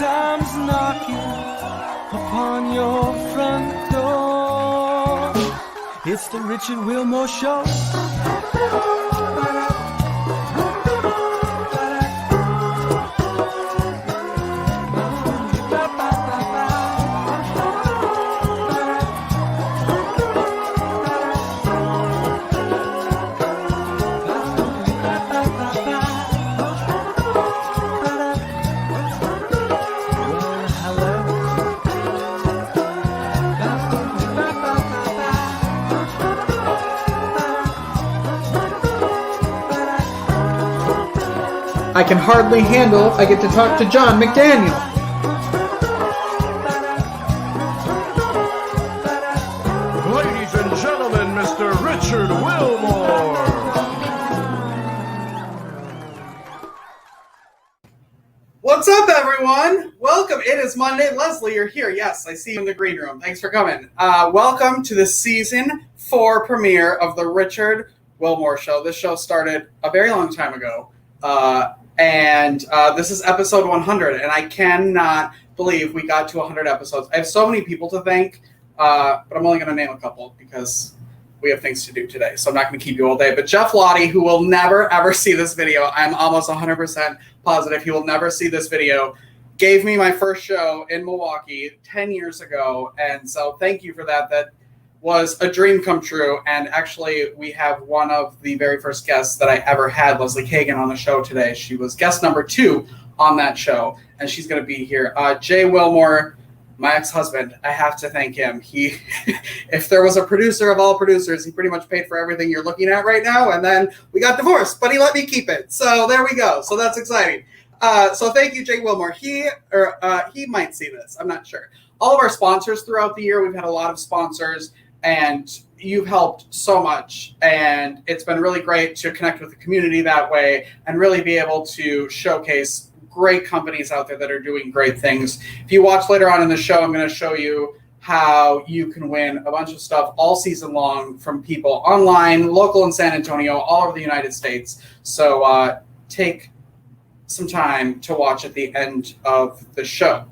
time's knocking upon your front door. It's the Richard Wilmore Show. I can hardly handle I get to talk to John McDaniel. Ladies and gentlemen, Mr. Richard Wilmore. What's up, everyone? Welcome. It is Monday. Lesley, you're here. Yes, I see you in the green room. Thanks for coming. Welcome to the season 4 premiere of the Richard Wilmore Show. This show started a very long time ago. And this is episode 100, and I cannot believe we got to 100 episodes. I have so many people to thank, but I'm only going to name a couple because we have things to do today, so I'm not going to keep you all day. But Jeff Lottie, who will never, ever see this video, I'm almost 100% positive he will never see this video, gave me my first show in Milwaukee 10 years ago, and so thank you for that. That was a dream come true, and actually we have one of the very first guests that I ever had, Lesley Kagen, on the show today. She was guest number 2 on that show, and she's going to be here. Jay Wilmore, my ex-husband, I have to thank him. He, if there was a producer of all producers, he pretty much paid for everything you're looking at right now, and then we got divorced, but he let me keep it. So there we go. So that's exciting. So thank you, Jay Wilmore. He might see this. I'm not sure. All of our sponsors throughout the year, we've had a lot of sponsors, and you've helped so much, and it's been really great to connect with the community that way and really be able to showcase great companies out there that are doing great things. If you watch later on in the show, I'm going to show you how you can win a bunch of stuff all season long from people online, local in San Antonio, all over the United States. So take some time to watch at the end of the show.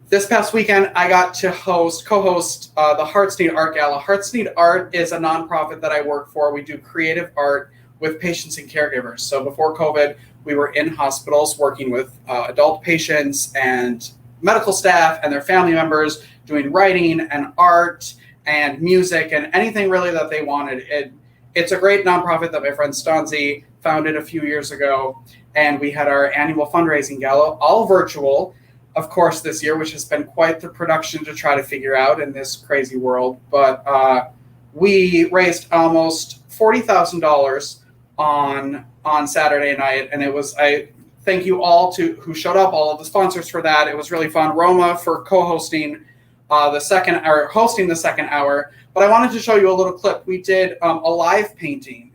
This past weekend, I got to co-host the Hearts Need Art Gala. Hearts Need Art is a nonprofit that I work for. We do creative art with patients and caregivers. So before COVID, we were in hospitals working with adult patients and medical staff and their family members doing writing and art and music and anything really that they wanted. It's a great nonprofit that my friend Stanzi founded a few years ago. And we had our annual fundraising gala, all virtual, of course, this year, which has been quite the production to try to figure out in this crazy world. But we raised almost $40,000 on Saturday night, and I thank you all who showed up, all of the sponsors for that. It was really fun. Roma for co-hosting hosting the second hour. But I wanted to show you a little clip. We did a live painting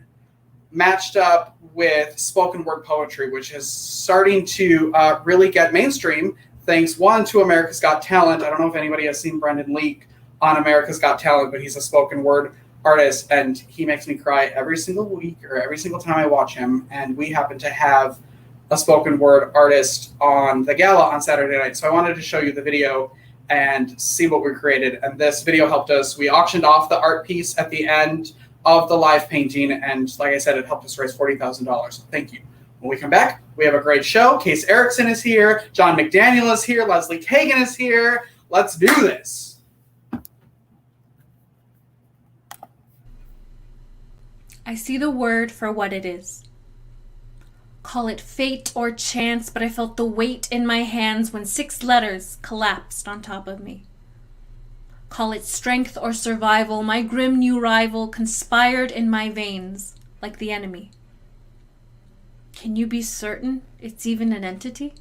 matched up with spoken word poetry, which is starting to really get mainstream. Thanks, one, to America's Got Talent. I don't know if anybody has seen Brendan Leak on America's Got Talent, but he's a spoken word artist, and he makes me cry every single week or every single time I watch him. And we happen to have a spoken word artist on the gala on Saturday night. So I wanted to show you the video and see what we created. And this video helped us. We auctioned off the art piece at the end of the live painting. And like I said, it helped us raise $40,000. So thank you. When we come back, we have a great show. Case Erickson is here. John McDaniel is here. Lesley Kagen is here. Let's do this. I see the word for what it is. Call it fate or chance, but I felt the weight in my hands when 6 letters collapsed on top of me. Call it strength or survival, my grim new rival conspired in my veins like the enemy. Can you be certain it's even an entity?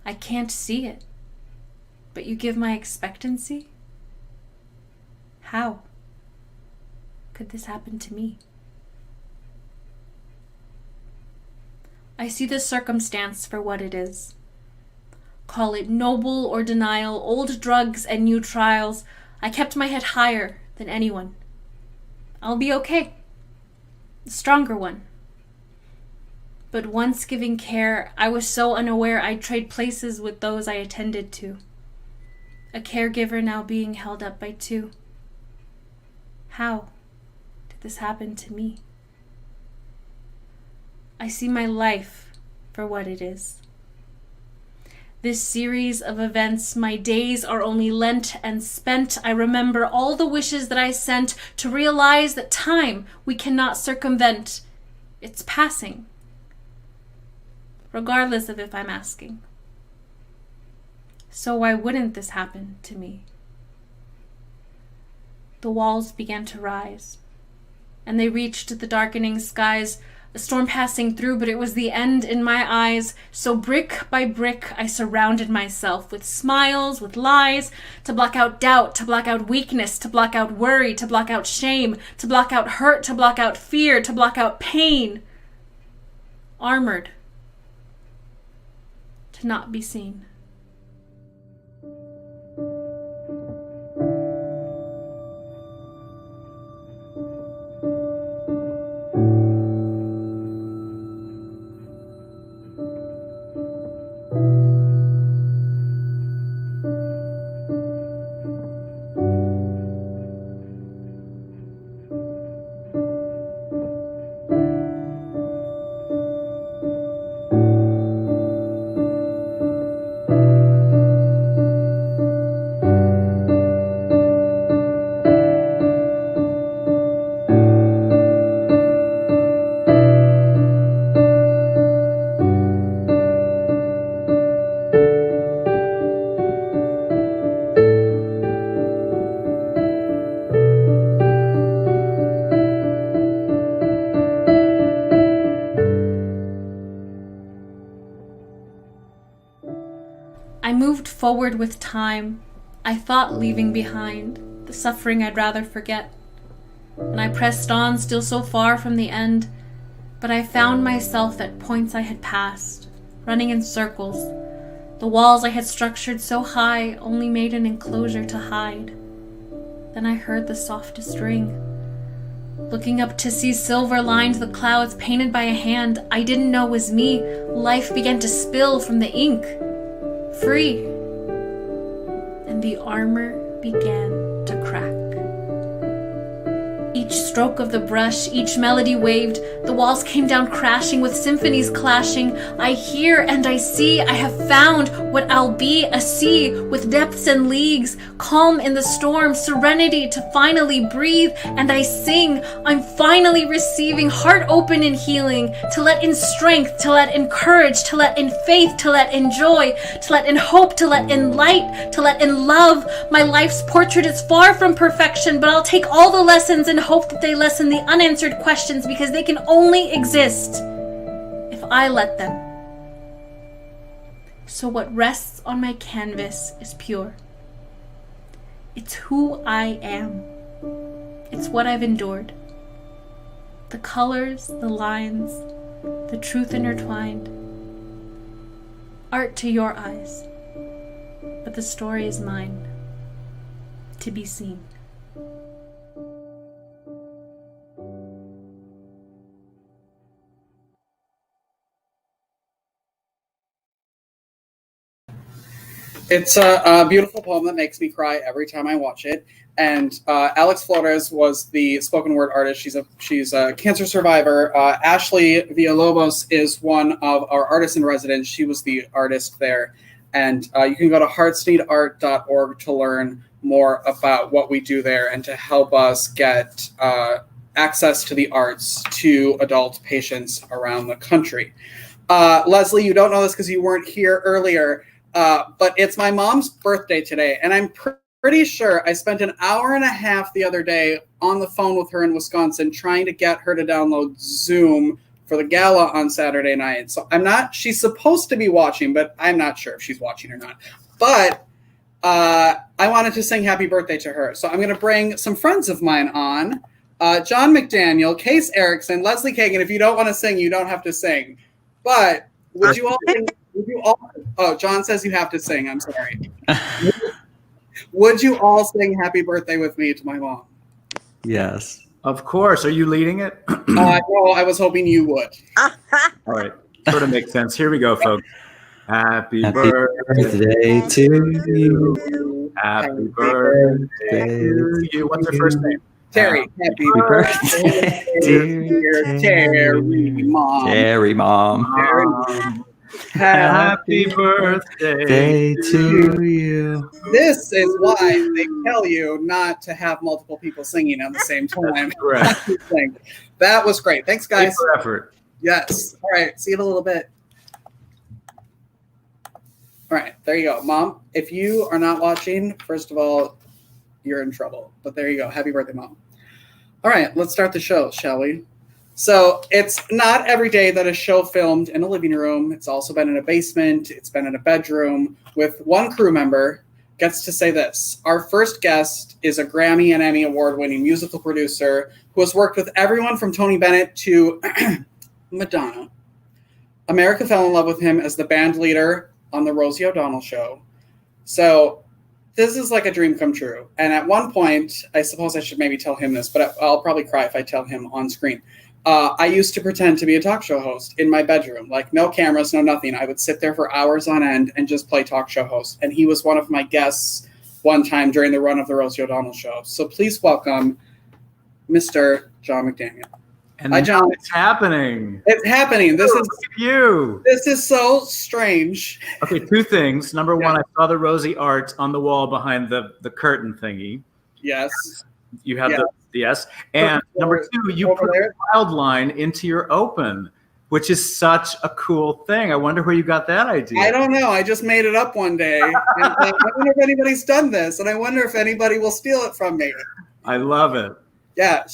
I can't see it, but you give my expectancy? How could this happen to me? I see the circumstance for what it is. Call it noble or denial, old drugs and new trials. I kept my head higher than anyone. I'll be okay. The stronger one. But once giving care, I was so unaware I'd trade places with those I attended to. A caregiver now being held up by two. How did this happen to me? I see my life for what it is. This series of events, my days are only lent and spent. I remember all the wishes that I sent to realize that time we cannot circumvent. It's passing, regardless of if I'm asking. So why wouldn't this happen to me? The walls began to rise, and they reached the darkening skies, a storm passing through, but it was the end in my eyes. So brick by brick, I surrounded myself with smiles, with lies, to block out doubt, to block out weakness, to block out worry, to block out shame, to block out hurt, to block out fear, to block out pain. Armored to not be seen. I moved forward with time. I thought leaving behind the suffering I'd rather forget. And I pressed on, still so far from the end, but I found myself at points I had passed, running in circles. The walls I had structured so high only made an enclosure to hide. Then I heard the softest ring. Looking up to see silver lined the clouds painted by a hand I didn't know was me, life began to spill from the ink. Free. And the armor began to crack. Each stroke of the brush, each melody waved, the walls came down crashing with symphonies clashing. I hear and I see, I have found what I'll be, a sea with depths and leagues, calm in the storm, serenity to finally breathe. And I sing, I'm finally receiving, heart open in healing, to let in strength, to let in courage, to let in faith, to let in joy, to let in hope, to let in light, to let in love. My life's portrait is far from perfection, but I'll take all the lessons and hope that they lessen the unanswered questions, because they can only exist if I let them. So what rests on my canvas is pure. It's who I am. It's what I've endured. The colors, the lines, the truth intertwined. Art to your eyes, but the story is mine, to be seen. It's a beautiful poem that makes me cry every time I watch it. And Alex Flores was the spoken word artist. She's a cancer survivor. Ashley Villalobos is one of our artists in residence. She was the artist there. And you can go to heartsneedart.org to learn more about what we do there and to help us get access to the arts to adult patients around the country. Lesley, you don't know this because you weren't here earlier. But it's my mom's birthday today, and I'm pretty sure I spent an hour and a half the other day on the phone with her in Wisconsin trying to get her to download Zoom for the gala on Saturday night. So she's supposed to be watching, but I'm not sure if she's watching or not. But I wanted to sing happy birthday to her. So I'm going to bring some friends of mine on. John McDaniel, Case Erickson, Lesley Kagen. If you don't want to sing, you don't have to sing. But would you all sing? Oh, John says you have to sing. I'm sorry. Would you all sing happy birthday with me to my mom? Yes. Of course. Are you leading it? No, I was hoping you would. All right. Sort of makes sense. Here we go, folks. Happy Happy birthday to you. Happy birthday to you. What's her first name? Terry. Happy birthday dear Terry, Mom. Terry, Mom. Happy birthday Day to you. This is why they tell you not to have multiple people singing at the same time. Correct. That was great. Thanks, guys. For effort. Yes. All right. See you in a little bit. All right. There you go. Mom, if you are not watching, first of all, you're in trouble. But there you go. Happy birthday, Mom. All right. Let's start the show, shall we? So it's not every day that a show filmed in a living room. It's also been in a basement. It's been in a bedroom with one crew member gets to say this. Our first guest is a Grammy and Emmy Award winning musical producer who has worked with everyone from Tony Bennett to Madonna. America fell in love with him as the band leader on the Rosie O'Donnell Show. So this is like a dream come true. And at one point, I suppose I should maybe tell him this, but I'll probably cry if I tell him on screen. I used to pretend to be a talk show host in my bedroom, like no cameras, no nothing. I would sit there for hours on end and just play talk show host. And he was one of my guests one time during the run of the Rosie O'Donnell Show. So please welcome Mr. John McDaniel. And hi, John. It's happening. It's happening. This is you. This is so strange. Okay, two things. Number one, I saw the Rosie art on the wall behind the curtain thingy. Yes. You have the yes. And number two, you put a wild line into your open, which is such a cool thing. I wonder where you got that idea. I don't know. I just made it up one day. And I wonder if anybody's done this, and I wonder if anybody will steal it from me. I love it. Yeah,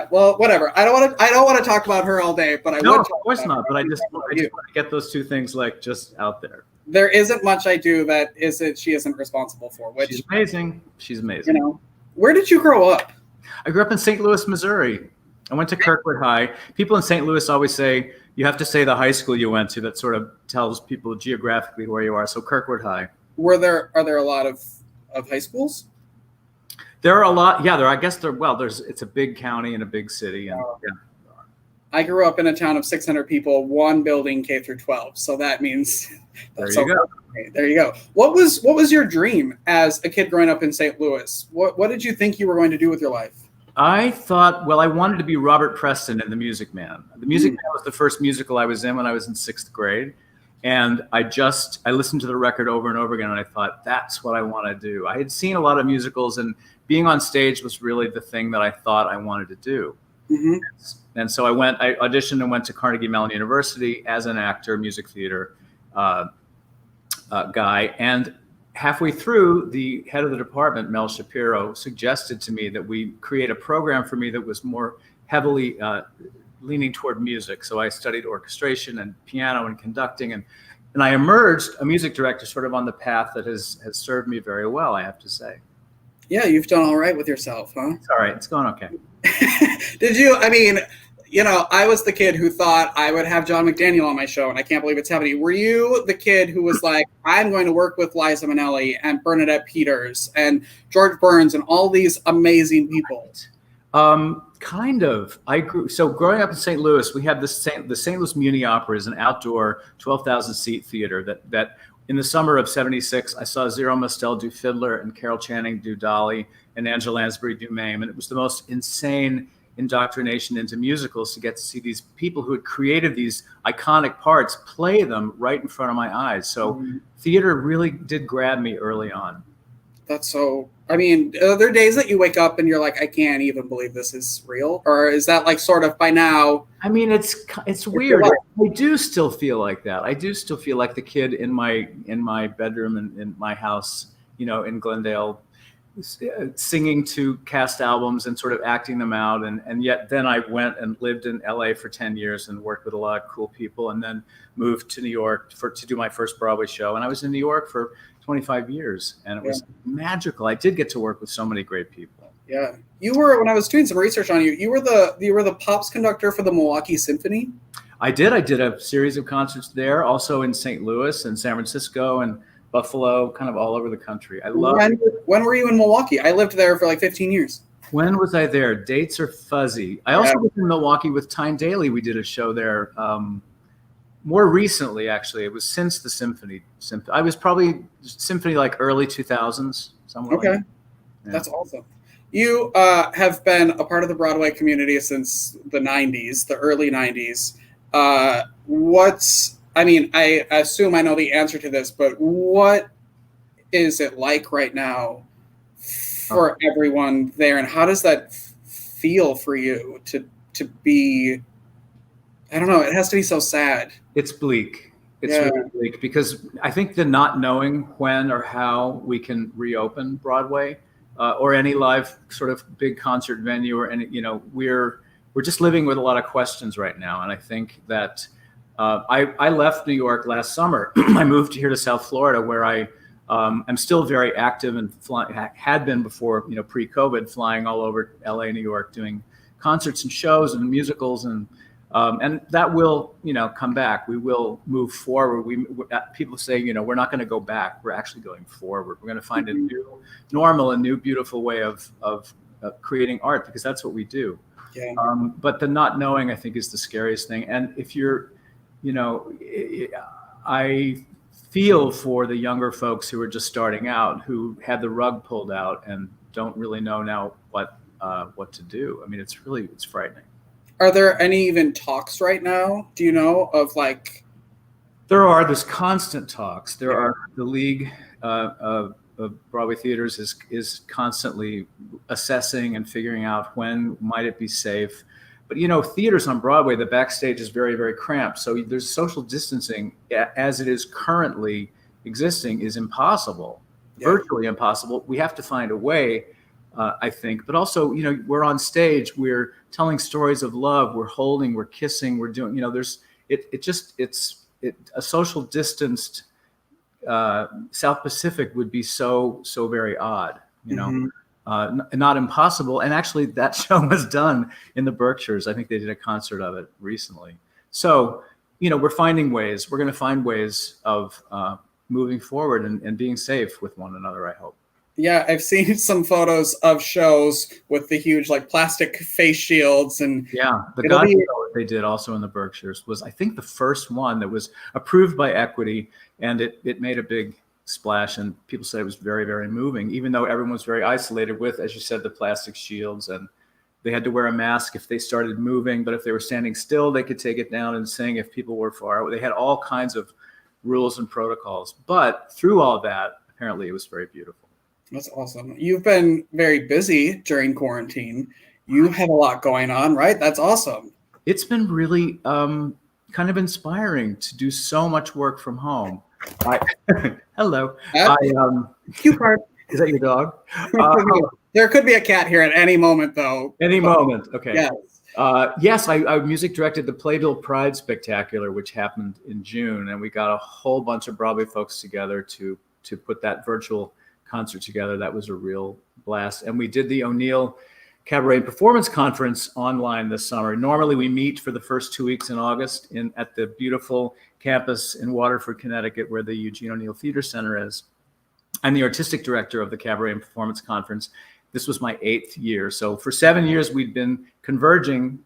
well, whatever. I don't want to talk about her all day, but I would. Of course not. But I just want to get those two things like just out there. There isn't much I do that she isn't responsible for. Which she's amazing. She's amazing. You know, where did you grow up? I grew up in St. Louis, Missouri. I went to Kirkwood High. People in St. Louis always say you have to say the high school you went to. That sort of tells people geographically where you are. So Kirkwood High. Are there a lot of high schools? There are a lot. Yeah, I guess it's a big county and a big city. And, yeah. I grew up in a town of 600 people, one building K through 12. So that means there you go. Okay, there you go. What was your dream as a kid growing up in St. Louis? What did you think you were going to do with your life? I thought, I wanted to be Robert Preston in The Music Man. The Music Man was the first musical I was in when I was in 6th grade. And I listened to the record over and over again, and I thought, that's what I want to do. I had seen a lot of musicals, and being on stage was really the thing that I thought I wanted to do. Mm-hmm. And so I auditioned and went to Carnegie Mellon University as an actor, music theater guy. And halfway through, the head of the department, Mel Shapiro, suggested to me that we create a program for me that was more heavily leaning toward music. So I studied orchestration and piano and conducting, and I emerged a music director sort of on the path that has served me very well, I have to say. Yeah, you've done all right with yourself, huh? It's all right. It's going okay. Did you? I mean, I was the kid who thought I would have John McDaniel on my show, and I can't believe it's happening. Were you the kid who was like, I'm going to work with Liza Minnelli and Bernadette Peters and George Burns and all these amazing people? Kind of. Growing up in St. Louis, we had the St. Louis Muni Opera is an outdoor 12,000 seat theater that in the summer of '76, I saw Zero Mostel do Fiddler and Carol Channing do Dolly and Angela Lansbury do Mame. And it was the most insane indoctrination into musicals to get to see these people who had created these iconic parts play them right in front of my eyes. So theater really did grab me early on. That's so, are there days that you wake up and you're like, I can't even believe this is real? Or is that like sort of by now? It's weird. I do still feel like that. I do still feel like the kid in my bedroom in my house, in Glendale, singing to cast albums and sort of acting them out. And yet then I went and lived in LA for 10 years and worked with a lot of cool people, and then moved to New York to do my first Broadway show. And I was in New York for 25 years, and it was magical. I did get to work with so many great people. Yeah. You were, when I was doing some research on you, you were the pops conductor for the Milwaukee Symphony. I did a series of concerts there, also in St. Louis and San Francisco and Buffalo, kind of all over the country. When were you in Milwaukee? I lived there for like 15 years. When was I there? Dates are fuzzy. I also was in Milwaukee with Tyne Daly. We did a show there more recently, actually, it was since the symphony. I was probably symphony like early 2000s, somewhere. Okay. Like that. Yeah. That's awesome. You have been a part of the Broadway community since the 90s, the early 90s. I assume I know the answer to this, but what is it like right now for everyone there? And how does that feel for you to be, I don't know, it has to be so sad. It's bleak. It's really bleak because I think the not knowing when or how we can reopen Broadway or any live sort of big concert venue or any, we're just living with a lot of questions right now. And I think that I left New York last summer. I moved here to South Florida where I am still very active and had been before, pre-COVID, flying all over LA, New York, doing concerts and shows and musicals and that will, come back. We will move forward. People say, we're not going to go back. We're actually going forward. We're going to find a new normal, a new beautiful way of creating art because that's what we do. Yeah. But the not knowing, I think, is the scariest thing. And if you're, I feel for the younger folks who are just starting out, who had the rug pulled out and don't really know now what to do. I mean, it's frightening. Are there any even talks right now? Do you know of like? There's constant talks. There are the League of Broadway Theaters is constantly assessing and figuring out when might it be safe. But theaters on Broadway, the backstage is very, very cramped. So there's social distancing as it is currently existing is impossible, virtually impossible. We have to find a way. I think, but also, we're on stage, we're telling stories of love, we're holding, we're kissing, we're doing, it's a social distanced South Pacific would be so very odd, not impossible. And actually that show was done in the Berkshires. I think they did a concert of it recently. So, we're finding ways, we're going to find ways of moving forward and being safe with one another, I hope. Yeah, I've seen some photos of shows with the huge like plastic face shields and the God show they did also in the Berkshires was I think the first one that was approved by Equity, and it made a big splash and people said it was very, very moving, even though everyone was very isolated with, as you said, the plastic shields, and they had to wear a mask if they started moving, but if they were standing still, they could take it down and sing if people were far away. They had all kinds of rules and protocols, but through all that, apparently it was very beautiful. That's awesome. You've been very busy during quarantine. You have a lot going on, right? That's awesome. It's been really kind of inspiring to do so much work from home. Hello. Cute part. Is that your dog? There could be a cat here at any moment, though. Any moment. Okay. Yes. Yes, I music directed the Playbill Pride Spectacular, which happened in June, and we got a whole bunch of Broadway folks together to put that virtual concert together. That was a real blast. And we did the O'Neill Cabaret and Performance Conference online this summer. Normally we meet for the first 2 weeks in August at the beautiful campus in Waterford, Connecticut, where the Eugene O'Neill Theater Center is. I'm the artistic director of the Cabaret and Performance Conference. This was my 8th year. So for 7 years, we'd been converging,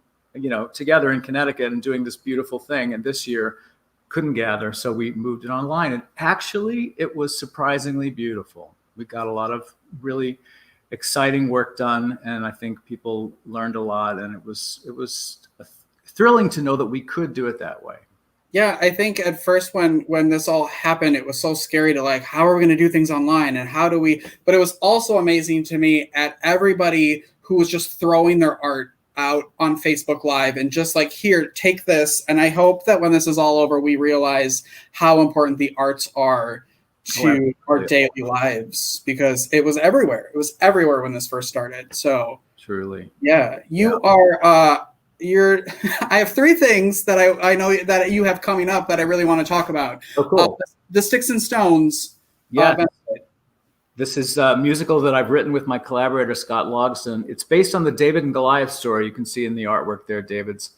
together in Connecticut and doing this beautiful thing. And this year couldn't gather. So we moved it online. And actually, it was surprisingly beautiful. We got a lot of really exciting work done, and I think people learned a lot. And it was thrilling to know that we could do it that way. Yeah, I think at first when this all happened, it was so scary to like, how are we going to do things online, and how do we? But it was also amazing to me at everybody who was just throwing their art out on Facebook Live and just like, here, take this. And I hope that when this is all over, we realize how important the arts are to our daily lives, because it was everywhere. It was everywhere when this first started. So truly, you are. I have 3 things that I know that you have coming up that I really want to talk about. Oh, cool. The Sticks and Stones. This is a musical that I've written with my collaborator Scott Logston. It's based on the David and Goliath story. You can see in the artwork there, David's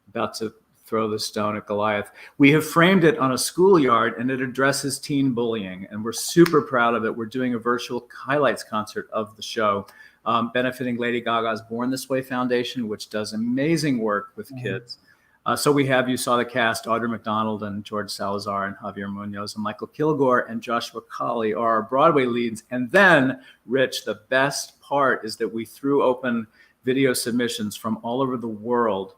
about to throw the stone at Goliath. We have framed it on a schoolyard, and it addresses teen bullying, and we're super proud of it. We're doing a virtual highlights concert of the show, benefiting Lady Gaga's Born This Way Foundation, which does amazing work with kids. So you saw the cast, Audra McDonald and George Salazar and Javier Munoz and Michael Kilgore and Joshua Colley are our Broadway leads. And then, Rich, the best part is that we threw open video submissions from all over the world.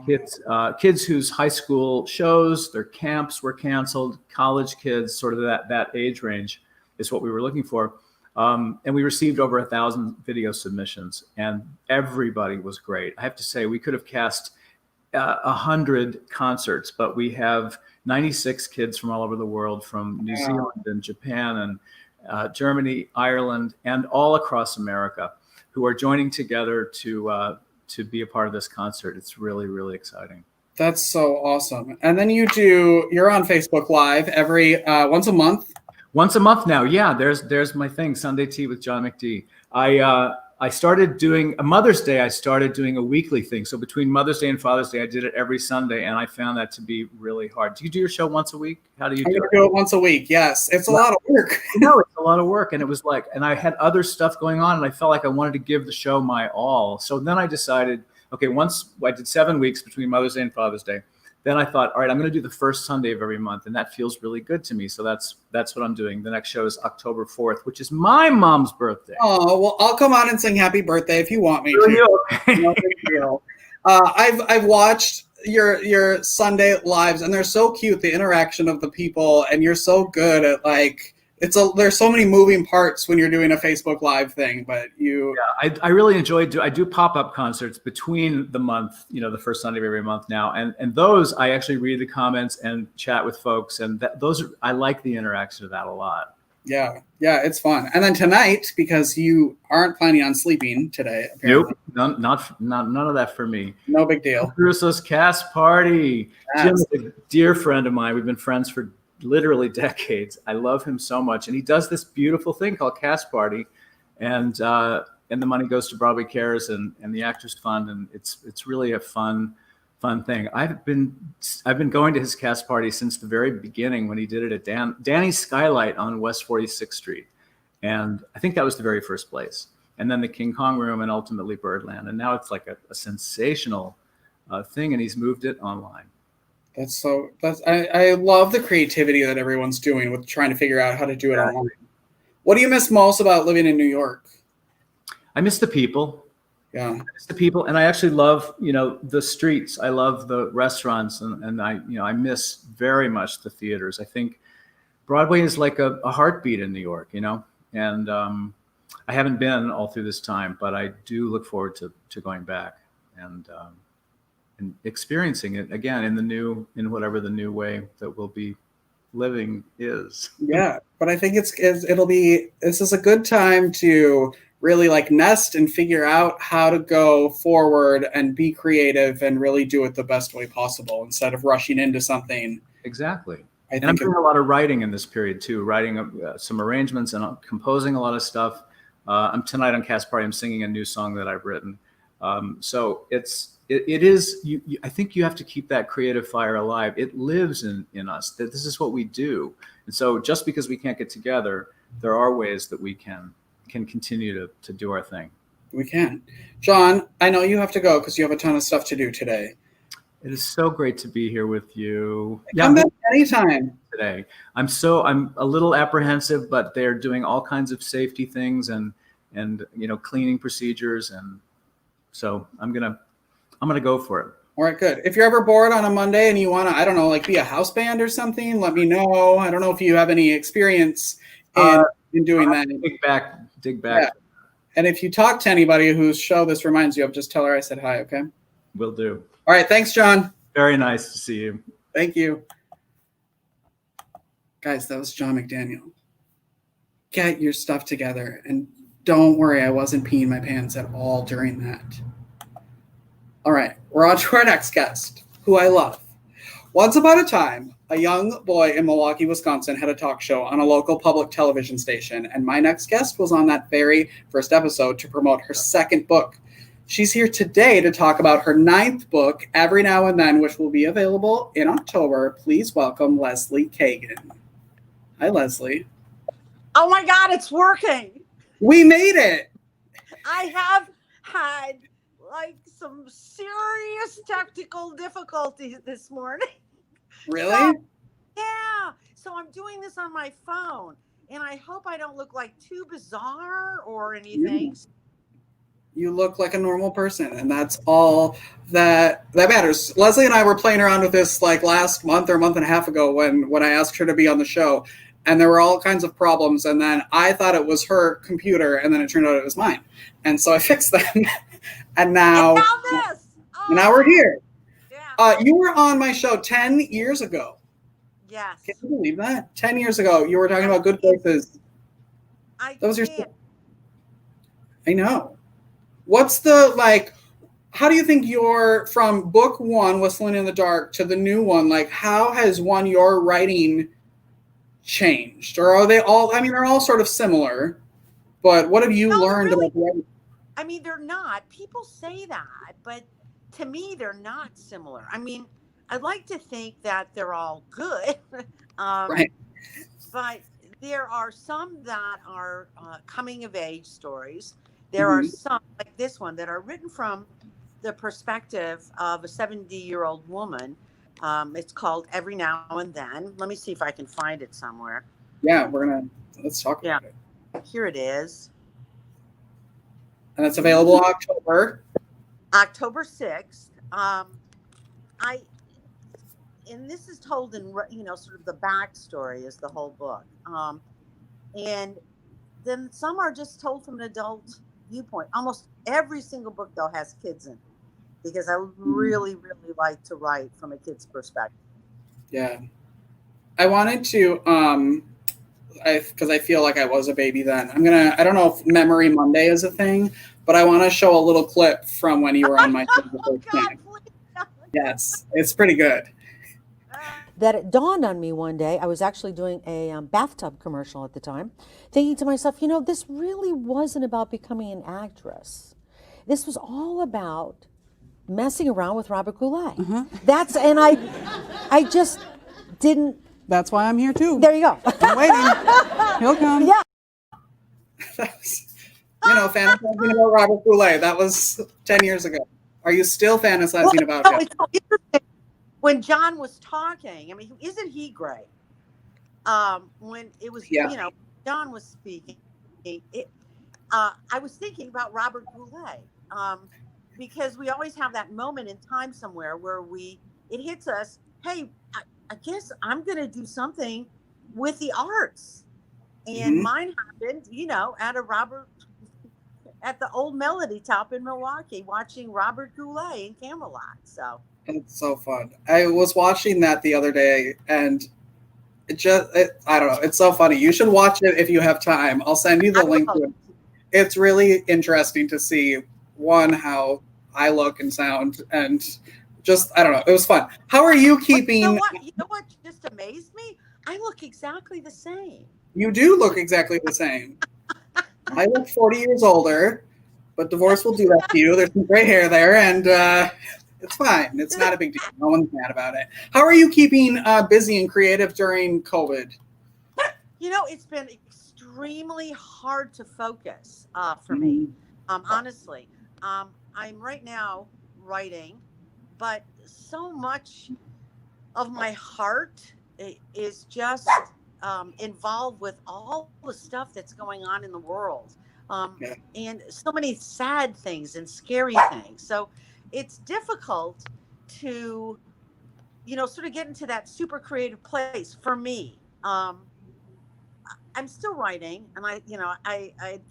Kids whose high school shows, their camps were canceled, college kids, sort of that age range is what we were looking for. And we received over 1,000 video submissions, and everybody was great. I have to say, we could have cast 100 concerts, but we have 96 kids from all over the world, from New Zealand and Japan and Germany, Ireland, and all across America, who are joining together to be a part of this concert. It's really, really exciting. That's so awesome. And then you're on Facebook Live every once a month. Once a month now. Yeah, there's my thing, Sunday Tea with John McD. I started doing a Mother's Day. I started doing a weekly thing. So between Mother's Day and Father's Day, I did it every Sunday, and I found that to be really hard. Do you do your show once a week? How do you do it? I do it once a week. Yes, it's a lot of work. No, it's a lot of work, and it was like, and I had other stuff going on, and I felt like I wanted to give the show my all. So then I decided, okay, once I did 7 weeks between Mother's Day and Father's Day. Then I thought, all right, I'm going to do the first Sunday of every month, and that feels really good to me. So that's what I'm doing. The next show is October 4th, which is my mom's birthday. Oh, well, I'll come on and sing happy birthday if you want me to. No big deal. I've watched your Sunday lives, and they're so cute, the interaction of the people, and you're so good at there's so many moving parts when you're doing a Facebook Live thing, but I really enjoy I do pop-up concerts between the month, the first Sunday of every month now, and those I actually read the comments and chat with folks, and I like the interaction of that a lot. Yeah, it's fun. And then tonight, because you aren't planning on sleeping today, apparently. Nope, none of that for me. No big deal. Caruso's Cast Party. Yes. Jim is a dear friend of mine. We've been friends for literally decades. I love him so much, and he does this beautiful thing called Cast Party, and the money goes to Broadway Cares and the Actors Fund, and it's really a fun thing. I've been going to his Cast Party since the very beginning when he did it at Danny's Skylight on West 46th Street, and I think that was the very first place, and then the King Kong Room, and ultimately Birdland, and now it's like a sensational thing, and he's moved it online. I love the creativity that everyone's doing with trying to figure out how to do it online. What do you miss most about living in New York? I miss the people. Yeah. I miss the people, and I actually love, the streets. I love the restaurants, and I miss very much the theaters. I think Broadway is like a heartbeat in New York, and I haven't been all through this time, but I do look forward to going back and experiencing it again in whatever the new way that we'll be living is. Yeah, but I think this is a good time to really nest and figure out how to go forward and be creative and really do it the best way possible instead of rushing into something. Exactly. And I'm doing a lot of writing in this period too, writing some arrangements and composing a lot of stuff. I'm tonight on Cast Party, I'm singing a new song that I've written. So it is, I think you have to keep that creative fire alive. It lives in us, that this is what we do. And so just because we can't get together, there are ways that we can continue to do our thing. We can. John, I know you have to go because you have a ton of stuff to do today. It is so great to be here with you. Come back anytime. Today. I'm a little apprehensive, but they're doing all kinds of safety things and cleaning procedures, and so I'm gonna go for it. All right, good. If you're ever bored on a Monday and you want to, be a house band or something, let me know. I don't know if you have any experience in doing that. Dig back. Yeah. And if you talk to anybody whose show this reminds you of, just tell her I said hi, okay? Will do. All right, thanks, John. Very nice to see you. Thank you. Guys, that was John McDaniel. Get your stuff together, and don't worry, I wasn't peeing my pants at all during that. All right, we're on to our next guest, who I love. Once upon a time, a young boy in Milwaukee, Wisconsin had a talk show on a local public television station, and my next guest was on that very first episode to promote her second book. She's here today to talk about her 9th book, Every Now and Then, which will be available in October. Please welcome Lesley Kagen. Hi, Lesley. Oh my God, it's working. We made it. I have had like some serious technical difficulties this morning. Really? So I'm doing this on my phone, and I hope I don't look like too bizarre or anything. You look like a normal person, and that's all that matters. Lesley and I were playing around with this like last month or month and a half ago when I asked her to be on the show, and there were all kinds of problems, and then I thought it was her computer, and then it turned out it was mine, and so I fixed them, and now now we're here. Yeah. You were on my show 10 years ago. Yes. Can you believe that? 10 years ago, you were talking about good places. That was your show. I know. What's the, like, how do you think you're, from book one, Whistling in the Dark, to the new one, like, how has your writing changed? Or are they all, I mean, they're all sort of similar, but what have you learned about writing? I mean, they're not. People say that, but to me, they're not similar. I mean, I'd like to think that they're all good, Right. but there are some that are coming of age stories. There are some, like this one, that are written from the perspective of a 70-year-old woman. It's called Every Now and Then. Let me see if I can find it somewhere. Yeah, let's talk about it. Here it is. And it's available October 6th. And this is told in, sort of the backstory is the whole book. And then some are just told from an adult viewpoint. Almost every single book, though, has kids in it, because I really, really like to write from a kid's perspective. Yeah. I wanted to, because I feel like I was a baby then. I don't know if Memory Monday is a thing, but I want to show a little clip from when you were on my show the first time. Yes, it's pretty good. That it dawned on me one day, I was actually doing a bathtub commercial at the time, thinking to myself, this really wasn't about becoming an actress. This was all about messing around with Robert Goulet. And I just didn't. That's why I'm here too. There you go. I'm waiting. He'll come. Yeah. Fantasizing about Robert Goulet. That was 10 years ago. Are you still fantasizing about him? It's so interesting. When John was talking, I mean, isn't he great? When it was, John was speaking, I was thinking about Robert Goulet, because we always have that moment in time somewhere where it hits us, hey, I guess I'm going to do something with the arts. And mine happened, at the old Melody Top in Milwaukee, watching Robert Goulet in Camelot. So it's so fun. I was watching that the other day, and I don't know. It's so funny. You should watch it if you have time. I'll send you the link to it. It's really interesting to see, how I look and sound, and just, I don't know. It was fun. How are you keeping? You know what just amazed me? I look exactly the same. You do look exactly the same. I look 40 years older, but divorce will do that to you. There's some gray hair there, and it's fine. It's not a big deal. No one's mad about it. How are you keeping busy and creative during COVID? It's been extremely hard to focus for me. Honestly, I'm right now writing, but so much of my heart is just involved with all the stuff that's going on in the world, and so many sad things and scary things. So it's difficult to, sort of get into that super creative place for me. I'm still writing, and I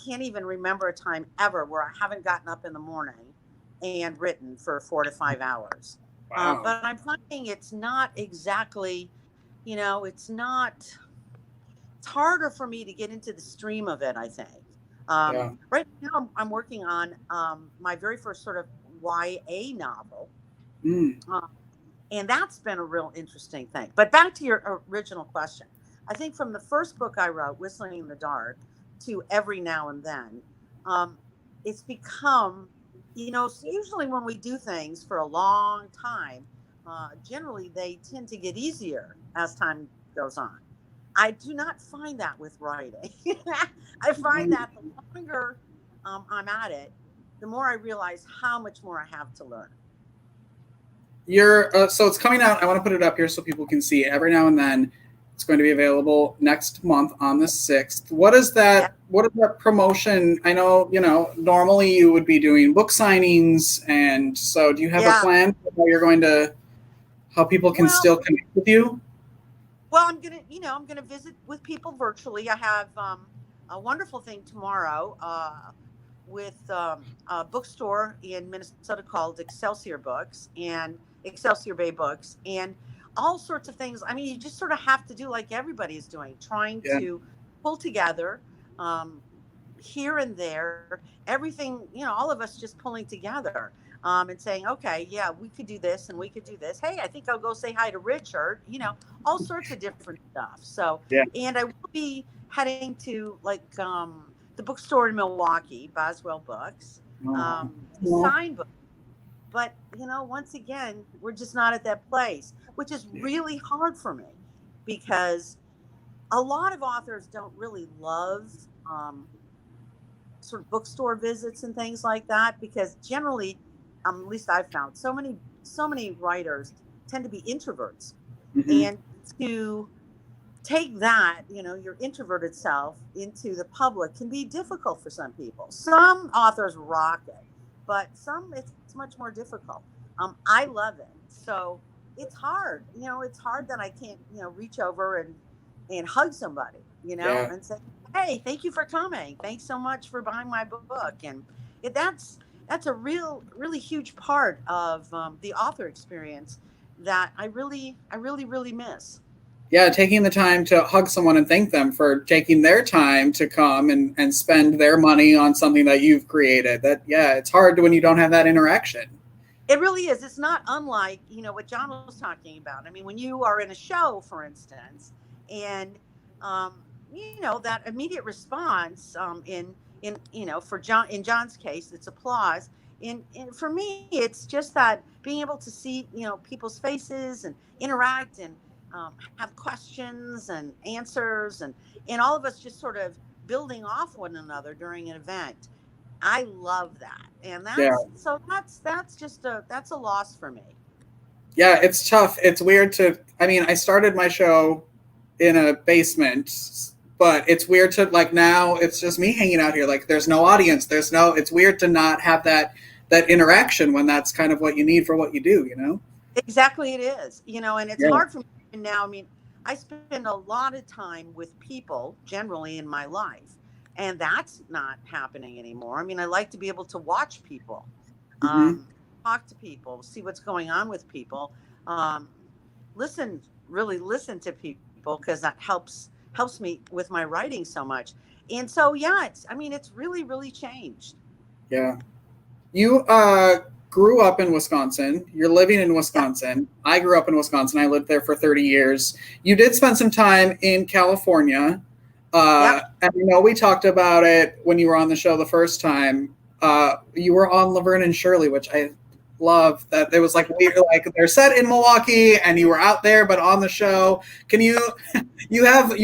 can't even remember a time ever where I haven't gotten up in the morning and written for 4 to 5 hours. Wow. But I'm finding it's not exactly, it's harder for me to get into the stream of it, I think. Right now I'm working on my very first sort of YA novel. And that's been a real interesting thing. But back to your original question. I think from the first book I wrote, Whistling in the Dark, to Every Now and Then, it's become, usually when we do things for a long time, generally they tend to get easier as time goes on. I do not find that with writing. I find that the longer I'm at it, the more I realize how much more I have to learn. So it's coming out. I want to put it up here so people can see it. Every now and then. It's going to be available next month on the 6th. What is that promotion? I know, normally you would be doing book signings, and so do you have a plan for how people can still connect with you? Well, I'm gonna visit with people virtually. I have a wonderful thing tomorrow with a bookstore in Minnesota called Excelsior Books and Excelsior Bay Books, and all sorts of things. I mean, you just sort of have to do like everybody is doing, trying to pull together here and there, everything, all of us just pulling together and saying, okay, yeah, we could do this and we could do this. Hey, I think I'll go say hi to Richard, all sorts of different stuff. So, and I will be heading to like the bookstore in Milwaukee, Boswell Books, sign books. But, once again, we're just not at that place, which is really hard for me because a lot of authors don't really love sort of bookstore visits and things like that, because generally, at least I've found, so many writers tend to be introverts. And to take that, your introverted self into the public can be difficult for some people. Some authors rock it, but some it's much more difficult. I love it. So it's hard, it's hard that I can't, reach over and hug somebody, and say, hey, thank you for coming. Thanks so much for buying my book. And that's a really huge part of the author experience that I really miss. Yeah, taking the time to hug someone and thank them for taking their time to come and spend their money on something that you've created. It's hard when you don't have that interaction. It really is. It's not unlike, what John was talking about. I mean, when you are in a show, for instance, and, that immediate response in John's case, it's applause. And for me, it's just that being able to see, people's faces and interact and have questions and answers and all of us just sort of building off one another during an event. I love that. And that's a loss for me. Yeah, it's tough. It's weird I started my show in a basement, but it's weird to now it's just me hanging out here. Like there's no audience. It's weird to not have that interaction when that's kind of what you need for what you do, Exactly, it is, and it's hard for me now. I mean, I spend a lot of time with people generally in my life, and that's not happening anymore. I mean, I like to be able to watch people, talk to people, see what's going on with people, listen to people, because that helps me with my writing so much. And so, it's really, really changed. Yeah. You grew up in Wisconsin. You're living in Wisconsin. I grew up in Wisconsin. I lived there for 30 years. You did spend some time in California. And I know we talked about it when you were on the show the first time. You were on Laverne and Shirley, which I love. That it was like they're set in Milwaukee and you were out there, but on the show. Can you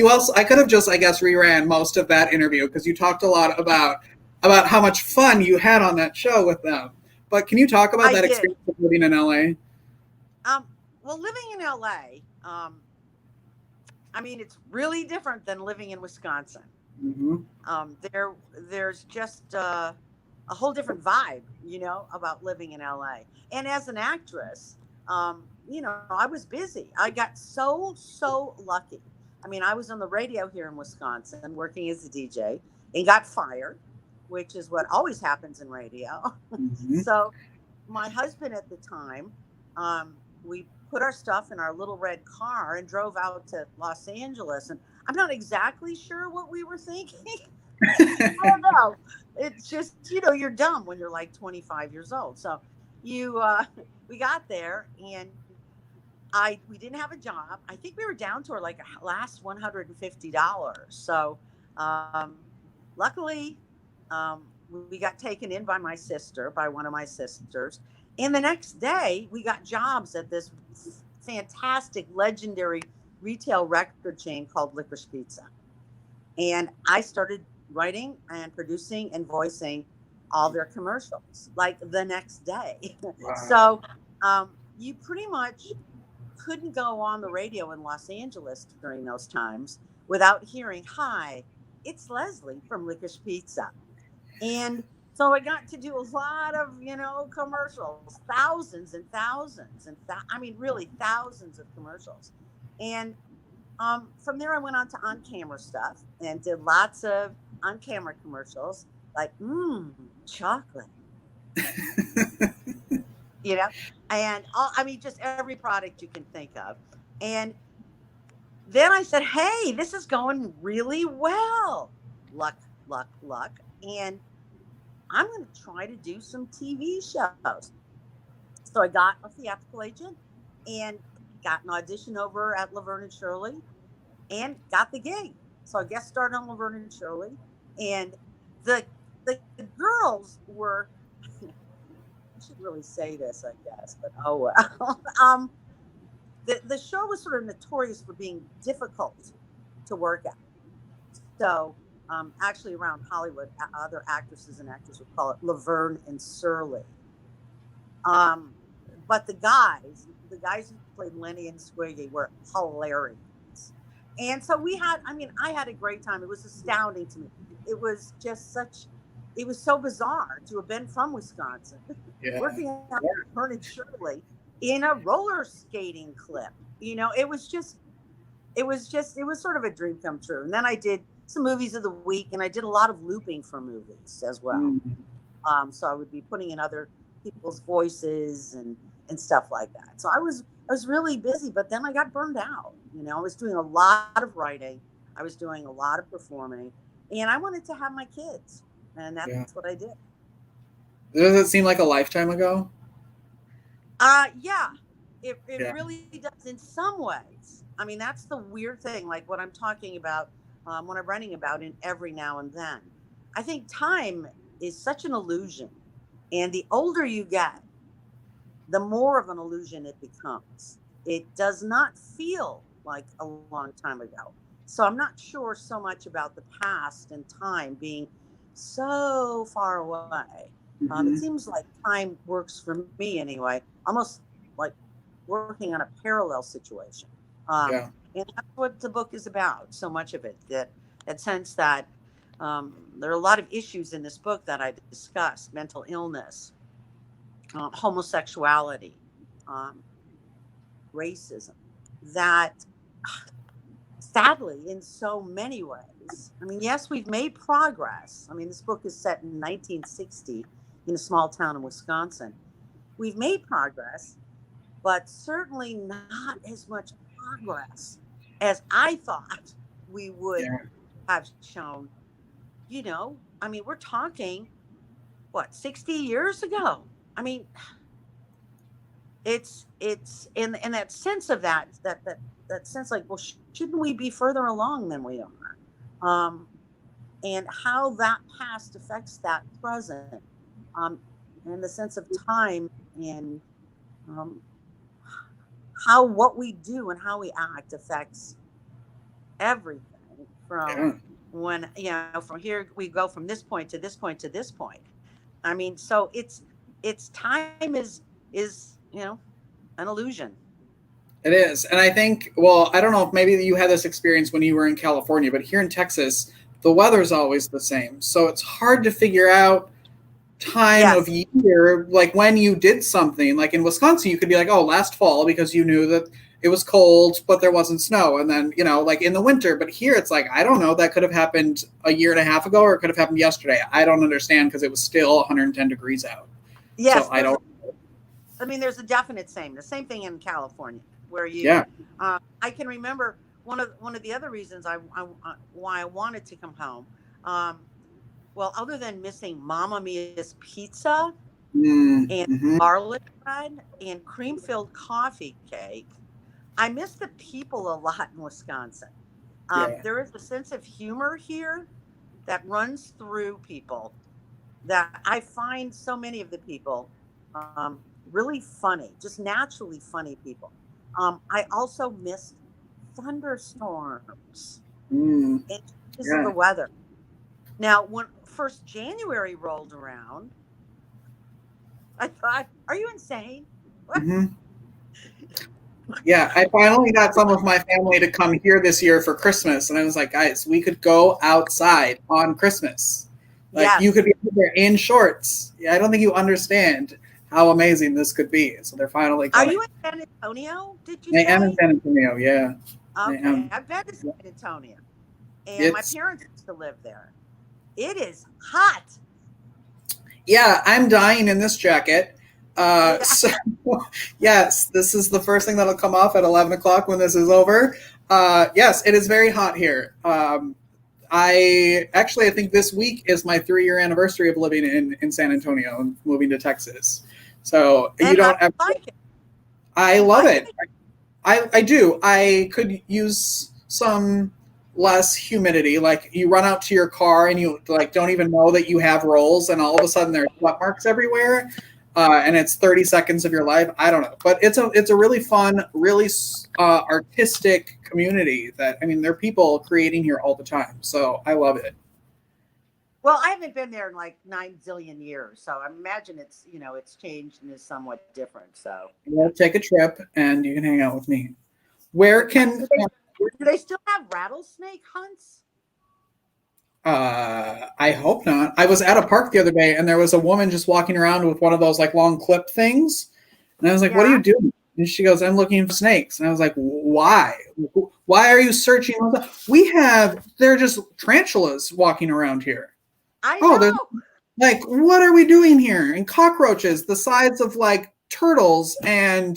also, I could have just, I guess, reran most of that interview because you talked a lot about how much fun you had on that show with them. But can you talk about that experience of living in LA? Well, living in LA, it's really different than living in Wisconsin. There's just a whole different vibe, about living in LA. And as an actress, I was busy. I got so lucky. I mean, I was on the radio here in Wisconsin working as a DJ and got fired, which is what always happens in radio. So my husband at the time, we put our stuff in our little red car and drove out to Los Angeles. And I'm not exactly sure what we were thinking. I don't know. It's just, you're dumb when you're like 25 years old. So we got there and we didn't have a job. I think we were down to our last $150. So luckily, we got taken in by one of my sisters. And the next day we got jobs at this fantastic, legendary retail record chain called Licorice Pizza. And I started writing and producing and voicing all their commercials, like the next day. So you pretty much couldn't go on the radio in Los Angeles during those times without hearing, "Hi, it's Lesley from Licorice Pizza." And so I got to do a lot of, commercials, thousands and thousands, really thousands of commercials. And from there, I went on to on-camera stuff and did lots of on-camera commercials, like chocolate, and just every product you can think of. And then I said, "Hey, this is going really well. Luck, luck, luck." And I'm going to try to do some TV shows. So I got a theatrical agent and got an audition over at Laverne and Shirley and got the gig. So I guest starred on Laverne and Shirley. And the girls were, I should really say this, I guess, but oh well. The show was sort of notorious for being difficult to work at. So actually around Hollywood, other actresses and actors would call it Laverne and Shirley. But the guys who played Lenny and Squiggy were hilarious. And so I had a great time. It was astounding to me. It was just it was so bizarre to have been from Wisconsin, working at Laverne and Shirley in a roller skating clip. It was sort of a dream come true. And then I did some movies of the week, and I did a lot of looping for movies as well. So I would be putting in other people's voices and stuff like that. So I was really busy, but then I got burned out. I was doing a lot of writing, I was doing a lot of performing, and I wanted to have my kids, and that's what I did. Does it seem like a lifetime ago? Yeah, it really does in some ways. That's the weird thing, like what I'm talking about, what I'm writing about in Every Now and Then. I think time is such an illusion, and the older you get, the more of an illusion it becomes. It does not feel like a long time ago. So I'm not sure so much about the past and time being so far away. It seems like time works for me anyway, almost like working on a parallel situation. And that's what the book is about, so much of it, that sense that there are a lot of issues in this book that I discussed: mental illness, homosexuality, racism, that sadly, in so many ways, yes, we've made progress. This book is set in 1960 in a small town in Wisconsin. We've made progress, but certainly not as much progress as I thought we would have shown. We're talking, 60 years ago? It's in that sense of that sense, like, well, shouldn't we be further along than we are? And how that past affects that present, and the sense of time, and how what we do and how we act affects everything from when, from here we go from this point to this point to this point. So it's time is an illusion. It is. And I think, well, I don't know if maybe you had this experience when you were in California, but here in Texas, the weather's always the same. So it's hard to figure out time of year, like when you did something. Like in Wisconsin, you could be like, oh, last fall, because you knew that it was cold, but there wasn't snow. And then, like in the winter. But here it's like, I don't know, that could have happened a year and a half ago, or it could have happened yesterday. I don't understand, because it was still 110 degrees out. Yes. So I don't. There's a definite the same thing in California, where you, I can remember one of the other reasons why I wanted to come home. Well, other than missing Mamma Mia's pizza and garlic bread and cream-filled coffee cake, I miss the people a lot in Wisconsin. There is a sense of humor here that runs through people, that I find so many of the people really funny, just naturally funny people. I also missed thunderstorms and just the weather. Now, when 1st January rolled around, I thought, are you insane? What? Mm-hmm. Yeah, I finally got some of my family to come here this year for Christmas, and I was like, guys, we could go outside on Christmas. Like, Yes. you could be there in shorts. Yeah, I don't think you understand how amazing this could be. So they're finally Are coming. you in San Antonio? Did you I say? am in San Antonio, yeah. Okay, I've been to San Antonio, and my parents used to live there. It is hot. Yeah, I'm dying in this jacket. So, yes, this is the first thing that'll come off at 11 o'clock when this is over. Yes, it is very hot here. I think this week is my 3-year anniversary of living in San Antonio and moving to Texas. So And you don't I have. like it. I love it. I do. I could use some less humidity. Like, you run out to your car and you like don't even know that you have rolls, and all of a sudden there's sweat marks everywhere, and it's 30 seconds of your life. I don't know, but it's a really fun, really artistic community. That, I mean, there are people creating here all the time, so I love it. Well, I haven't been there in like 9 zillion years, so I imagine it's changed and is somewhat different. So We'll take a trip and you can hang out with me. Where can do they still have rattlesnake hunts? I hope not. I was at a park the other day and there was a woman just walking around with one of those like long clip things. And I was like, what are you doing? And she goes, I'm looking for snakes. And I was like, why? Why are you searching? They're just tarantulas walking around here. I know. Like, what are we doing here? And cockroaches the size of like turtles. And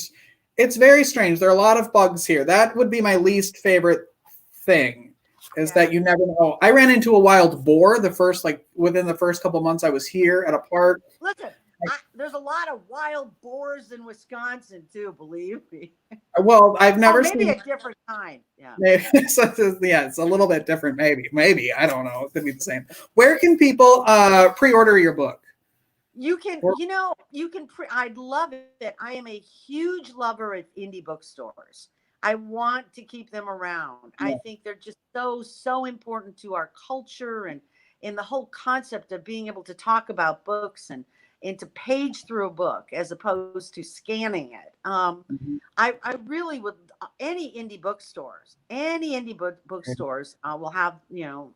it's very strange. There are a lot of bugs here. That would be my least favorite thing, is that you never know. I ran into a wild boar within the first couple months I was here at a park. Listen, there's a lot of wild boars in Wisconsin too, believe me. Well, I've never maybe seen a different kind. Yeah. Maybe, yeah, it's a little bit different. Maybe I don't know. It could be the same. Where can people pre-order your book? You can, I'd love it. I am a huge lover of indie bookstores. I want to keep them around. Yeah. I think they're just so important to our culture and in the whole concept of being able to talk about books and to page through a book as opposed to scanning it. I really would, any indie bookstores will have,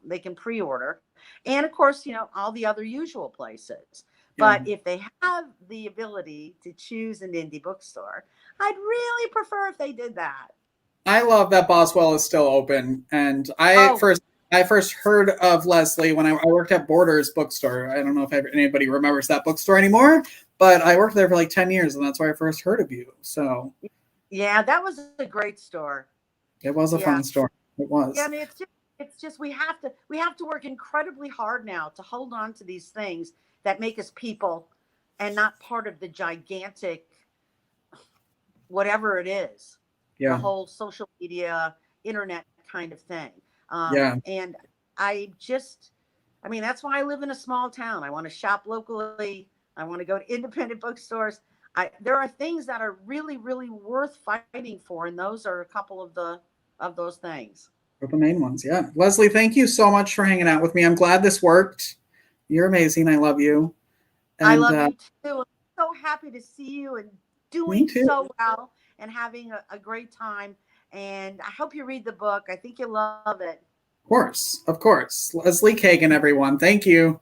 they can pre-order. And of course, all the other usual places. But if they have the ability to choose an indie bookstore, I'd really prefer if they did that. I love that Boswell is still open. And I first heard of Lesley when I worked at Borders bookstore. I don't know if anybody remembers that bookstore anymore, but I worked there for like 10 years, and that's where I first heard of you. So yeah, that was a great store. It was a fun store. It was. Yeah, I mean, it's just we have to work incredibly hard now to hold on to these things that make us people and not part of the gigantic whatever it is. Yeah. The whole social media, internet kind of thing. And that's why I live in a small town. I want to shop locally. I want to go to independent bookstores. There are things that are really, really worth fighting for. And those are a couple of those things. The main ones. Yeah. Lesley, thank you so much for hanging out with me. I'm glad this worked. You're amazing. I love you. And, I love you too. I'm so happy to see you and doing so well and having a great time. And I hope you read the book. I think you'll love it. Of course. Lesley Kagen, everyone. Thank you.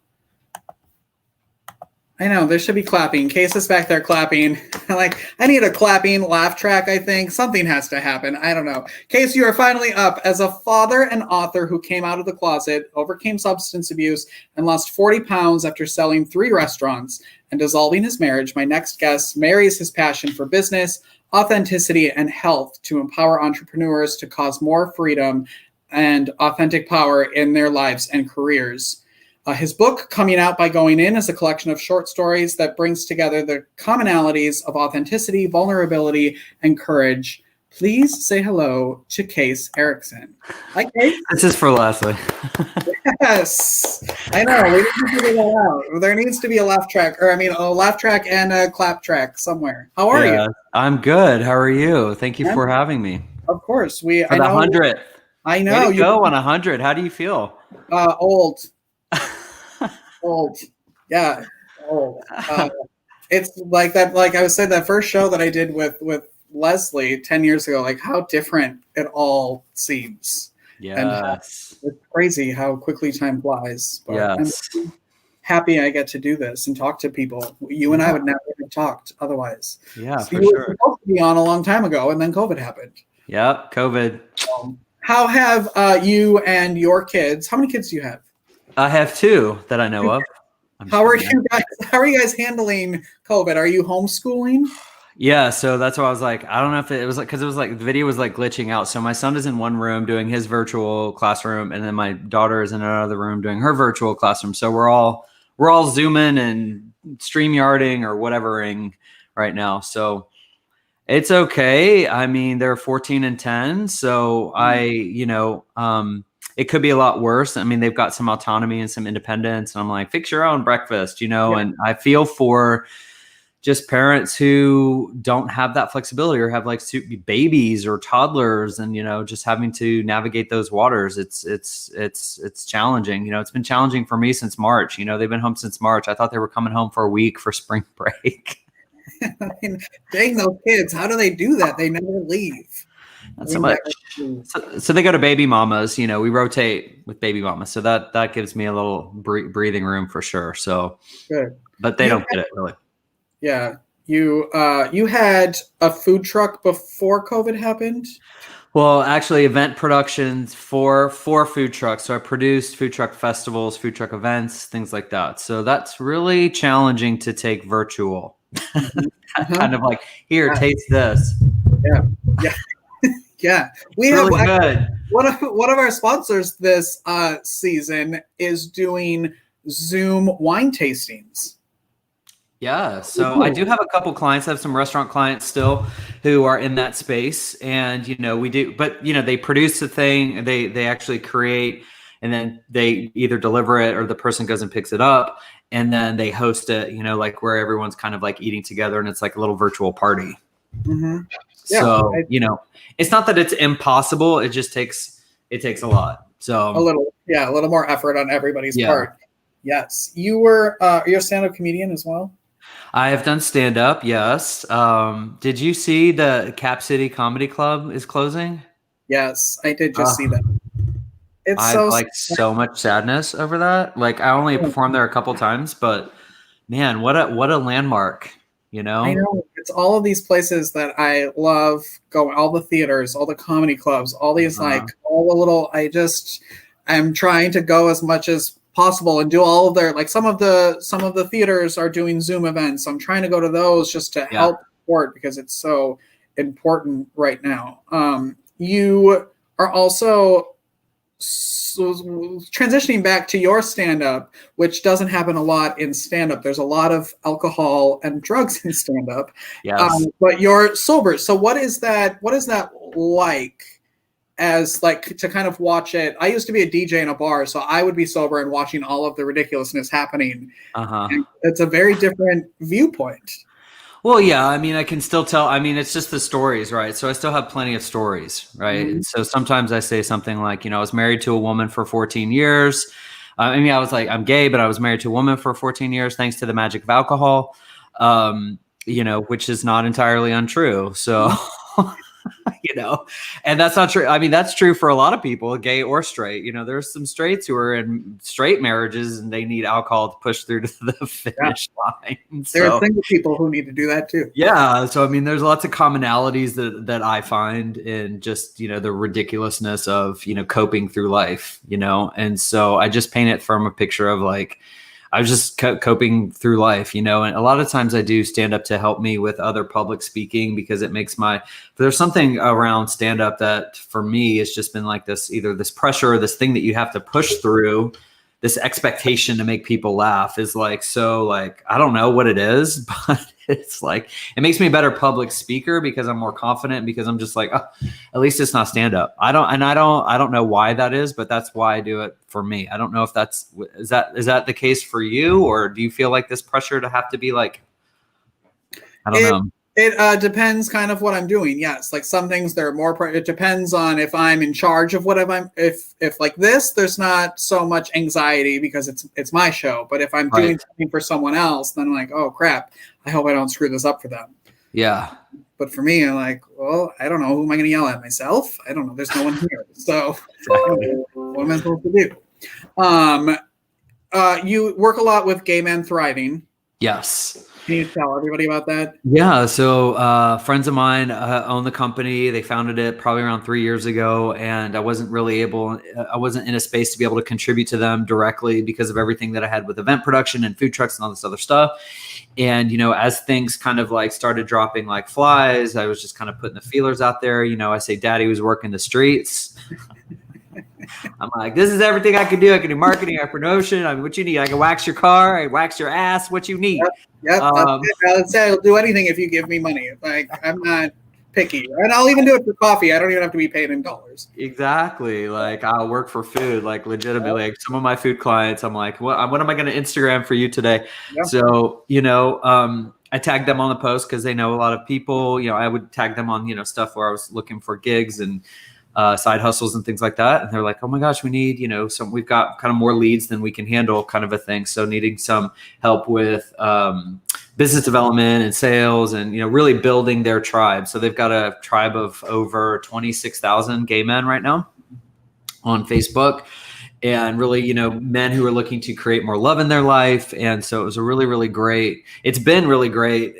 I know, there should be clapping. Case is back there clapping. I need a clapping laugh track, I think. Something has to happen. I don't know. Case, you are finally up. As a father and author who came out of the closet, overcame substance abuse, and lost 40 pounds after selling 3 restaurants and dissolving his marriage, my next guest marries his passion for business, authenticity, and health to empower entrepreneurs to cause more freedom and authentic power in their lives and careers. His book, Coming Out by Going In, is a collection of short stories that brings together the commonalities of authenticity, vulnerability, and courage. Please say hello to Case Erickson. Hi, Case. This is for Lesley. Yes. I know. We didn't figure that out. There needs to be a laugh track, a laugh track and a clap track somewhere. How are you? I'm good. How are you? Thank you for having me. Of course. For the 100th. I know. Way to go on 100. How do you feel? Old. Old. Yeah. Old. It's like that. Like I was saying, that first show that I did with Lesley 10 years ago, like how different it all seems. Yes. And it's crazy how quickly time flies. But Yes. I'm happy I get to do this and talk to people. You and I would never have talked otherwise. Yeah, So for you were sure. supposed to be on a long time ago, and then COVID happened. Yep. COVID. How have you and your kids? How many kids do you have? I have 2 that I know of. How are you guys handling COVID? Are you homeschooling? Yeah, so that's why I was like, I don't know if it was like, because it was like the video was like glitching out. So my son is in one room doing his virtual classroom, and then my daughter is in another room doing her virtual classroom. So we're all Zooming and StreamYarding or whatevering right now. So it's okay. I mean, they're 14 and 10, so it could be a lot worse. I mean, they've got some autonomy and some independence, and I'm like, fix your own breakfast, and I feel for just parents who don't have that flexibility or have like babies or toddlers, and just having to navigate those waters. It's challenging. It's been challenging for me since March. They've been home since March. I thought they were coming home for a week for spring break. I mean, dang those kids! How do they do that? They never leave. Not so much. So they go to baby mamas. We rotate with baby mamas, so that gives me a little breathing room for sure. So good, but they don't get it really. Yeah, you had a food truck before COVID happened. Well, actually, event productions for food trucks. So I produced food truck festivals, food truck events, things like that. So that's really challenging to take virtual. Kind of like, here, taste this. Yeah. Yeah, we it's have really good. One of our sponsors this season is doing Zoom wine tastings. Yeah, so I do have a couple clients. I have some restaurant clients still who are in that space, and we do. But they produce the thing, they actually create, and then they either deliver it or the person goes and picks it up, and then they host it. Like where everyone's kind of like eating together, and it's like a little virtual party. Mm-hmm. Yeah, so it's not that it's impossible. It just takes a lot. So a little more effort on everybody's part. Yes, you're a stand-up comedian as well. I have done stand-up. Yes. Did you see the Cap City Comedy Club is closing? Yes, I did just see that. I have so much sadness over that. Like I only performed there a couple times, but man, what a landmark. I know, it's all of these places that I love going, all the theaters, all the comedy clubs, all these all the little, I'm trying to go as much as possible and do all of their, like some of the theaters are doing Zoom events. I'm trying to go to those just to help support because it's so important right now. You are also transitioning back to your stand-up, which doesn't happen a lot in stand-up. There's a lot of alcohol and drugs in stand-up. Yes. But you're sober. So what is that like as like to kind of watch it? I used to be a DJ in a bar, so I would be sober and watching all of the ridiculousness happening. And it's a very different viewpoint. Well, yeah, I mean, I can still tell. I mean, it's just the stories, right? So I still have plenty of stories, right? Mm-hmm. And so sometimes I say something like, I was married to a woman for 14 years. I mean, I was like, I'm gay, but I was married to a woman for 14 years thanks to the magic of alcohol, which is not entirely untrue. So, and that's not true. I mean, that's true for a lot of people, gay or straight. There's some straights who are in straight marriages and they need alcohol to push through to the finish line. There are single people who need to do that too. Yeah. So, I mean, there's lots of commonalities that I find in just, the ridiculousness of, coping through life, and so I just paint it from a picture of like, I was just coping through life, and a lot of times I do stand up to help me with other public speaking because it makes there's something around stand up that for me has just been like this, either this pressure or this thing that you have to push through, this expectation to make people laugh is like, so like, I don't know what it is, but it's like, it makes me a better public speaker because I'm more confident because I'm just like, oh, at least it's not stand up. I don't know why that is, but that's why I do it for me. I don't know if is that the case for you, or do you feel like this pressure to have to be like, I don't know. It depends kind of what I'm doing. Yes. Like some things there are more, it depends on if I'm in charge of what if like this, there's not so much anxiety because it's my show. But if I'm doing something for someone else, then I'm like, oh crap, I hope I don't screw this up for them. Yeah. But for me, I'm like, well, I don't know. Who am I going to yell at? Myself? I don't know. There's no one here. So what am I supposed to do? You work a lot with Gay Men Thriving. Yes. Can you tell everybody about that? Yeah. So friends of mine own the company. They founded it probably around 3 years ago. And I wasn't in a space to be able to contribute to them directly because of everything that I had with event production and food trucks and all this other stuff. And, as things kind of like started dropping like flies, I was just kind of putting the feelers out there. I say daddy was working the streets. I'm like, this is everything I can do. I can do marketing, I promotion. I mean, what you need? I can wax your car. I wax your ass. What you need? Yep. I'll do anything if you give me money. Like, I'm not picky. And I'll even do it for coffee. I don't even have to be paid in dollars. Exactly. Like, I'll work for food, like legitimately. Like some of my food clients, I'm like, what am I going to Instagram for you today? Yep. So, I tagged them on the post because they know a lot of people. I would tag them on, stuff where I was looking for gigs and side hustles and things like that. And they're like, oh my gosh, we need, we've got kind of more leads than we can handle kind of a thing. So needing some help with business development and sales and, really building their tribe. So they've got a tribe of over 26,000 gay men right now on Facebook. And really, men who are looking to create more love in their life. And so it was it's been really great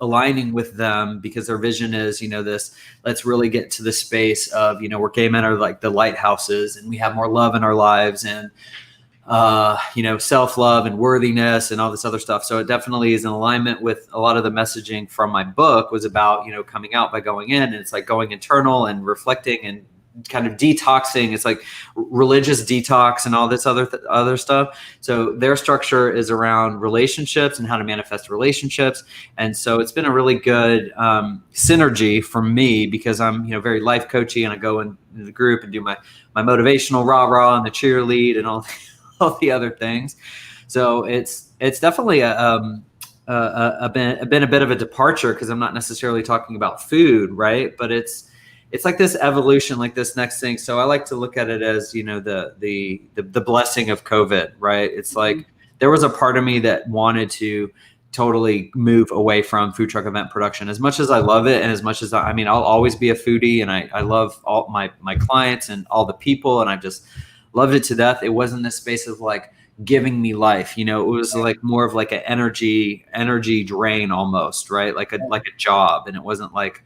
aligning with them because their vision is, let's really get to the space of, where gay men are like the lighthouses and we have more love in our lives and, self-love and worthiness and all this other stuff. So it definitely is in alignment with a lot of the messaging from my book was about, coming out by going in, and it's like going internal and reflecting and kind of detoxing. It's like religious detox and all this other stuff. So their structure is around relationships and how to manifest relationships. And so it's been a really good synergy for me because I'm, very life coachy and I go into the group and do my motivational rah-rah and the cheerlead and all the other things. So it's definitely been a bit of a departure because I'm not necessarily talking about food, right? But it's like this evolution, like this next thing. So I like to look at it as, the blessing of COVID, right? It's like there was a part of me that wanted to totally move away from food truck event production. As much as I love it and as much as I'll always be a foodie and I love all my clients and all the people and I just loved it to death. It wasn't this space of like giving me life, it was like more of like an energy drain almost, right? Like a job. And it wasn't like,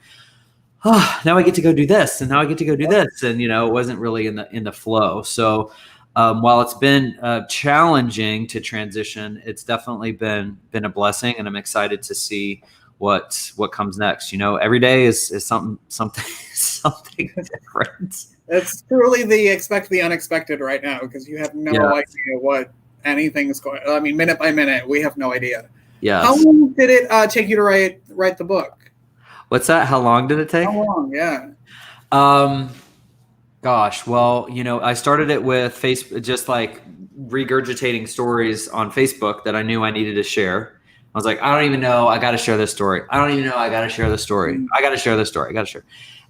oh, now I get to go do this and now I get to go do this. And, it wasn't really in the flow. So while it's been challenging to transition, it's definitely been a blessing and I'm excited to see what comes next. Every day is something different. It's truly the expect the unexpected right now because you have no idea what anything's going. I mean, minute by minute, we have no idea. Yeah. How long did it take you to write the book? What's that? How long did it take? How long? Yeah. Gosh, well, I started it with Facebook, just like regurgitating stories on Facebook that I knew I needed to share. I was like, I don't even know. I got to share this story. I don't even know. I got to share this story. I got to share this story. I got to share.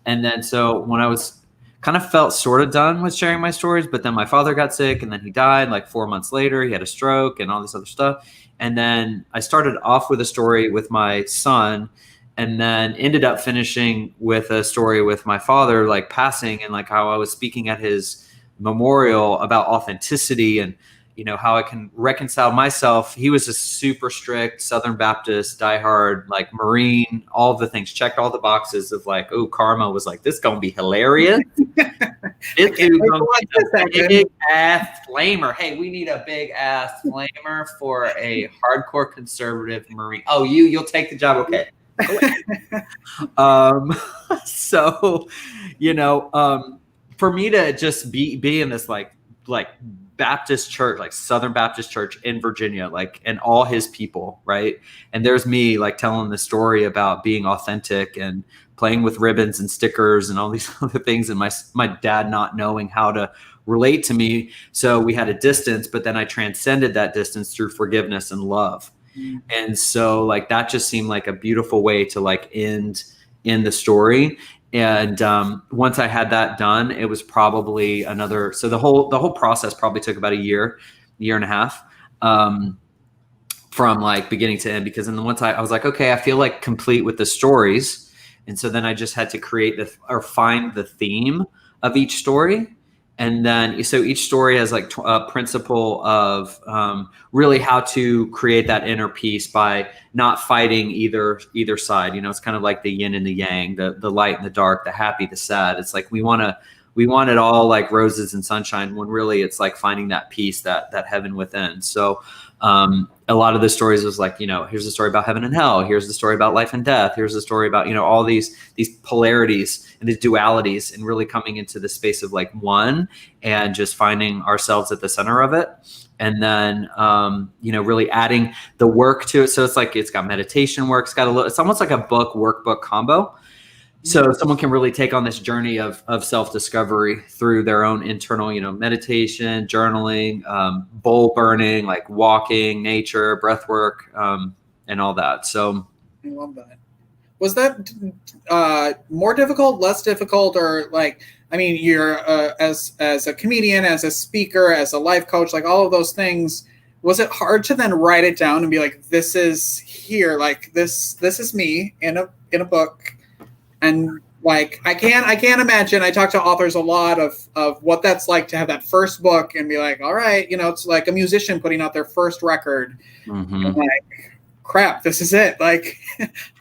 And then so when I was kind of felt sort of done with sharing my stories, but then my father got sick and then he died like 4 months later. He had a stroke and all this other stuff. And then I started off with a story with my son and then ended up finishing with a story with my father, like passing and like how I was speaking at his memorial about authenticity and, how I can reconcile myself. He was a super strict Southern Baptist, diehard, like Marine, all the things, checked all the boxes of like, oh, Karma was like, this is going to be hilarious. This is going to be a big ass flamer. Hey, we need a big ass flamer for a hardcore conservative Marine. Oh, you'll take the job. Okay. So, for me to just be in this like Baptist church, like Southern Baptist church in Virginia, like, and all his people, right? And there's me like telling the story about being authentic and playing with ribbons and stickers and all these other things, and my dad not knowing how to relate to me. So we had a distance, but then I transcended that distance through forgiveness and love. And so like that just seemed like a beautiful way to like end the story. And once I had that done, it was probably another. So the whole process probably took about a year and a half from like beginning to end. Because then once I was like, okay, I feel like complete with the stories, and so then I just had to create or find the theme of each story. And then, so each story has like a principle of really how to create that inner peace by not fighting either side. You know, it's kind of like the yin and the yang, the light and the dark, the happy, the sad. It's like we want it all like roses and sunshine, when really it's like finding that peace, that heaven within. So a lot of the stories was like, you know, here's the story about heaven and hell. Here's the story about life and death. Here's the story about, you know, all these polarities and these dualities, and really coming into the space of like one, and just finding ourselves at the center of it. And then, you know, really adding the work to it. So it's like, it's got meditation work. It's almost like a workbook combo. So someone can really take on this journey of self-discovery through their own internal, you know, meditation, journaling, bowl burning, like walking, nature, breath work, and all that. So I love that. Was that more difficult, less difficult, or like, I mean, you're as a comedian, as a speaker, as a life coach, like all of those things. Was it hard to then write it down and be like, this is here, like this is me in a book? And like, I can't imagine. I talk to authors a lot of what that's like to have that first book and be like, all right, you know, it's like a musician putting out their first record. And like, crap, this is it. Like,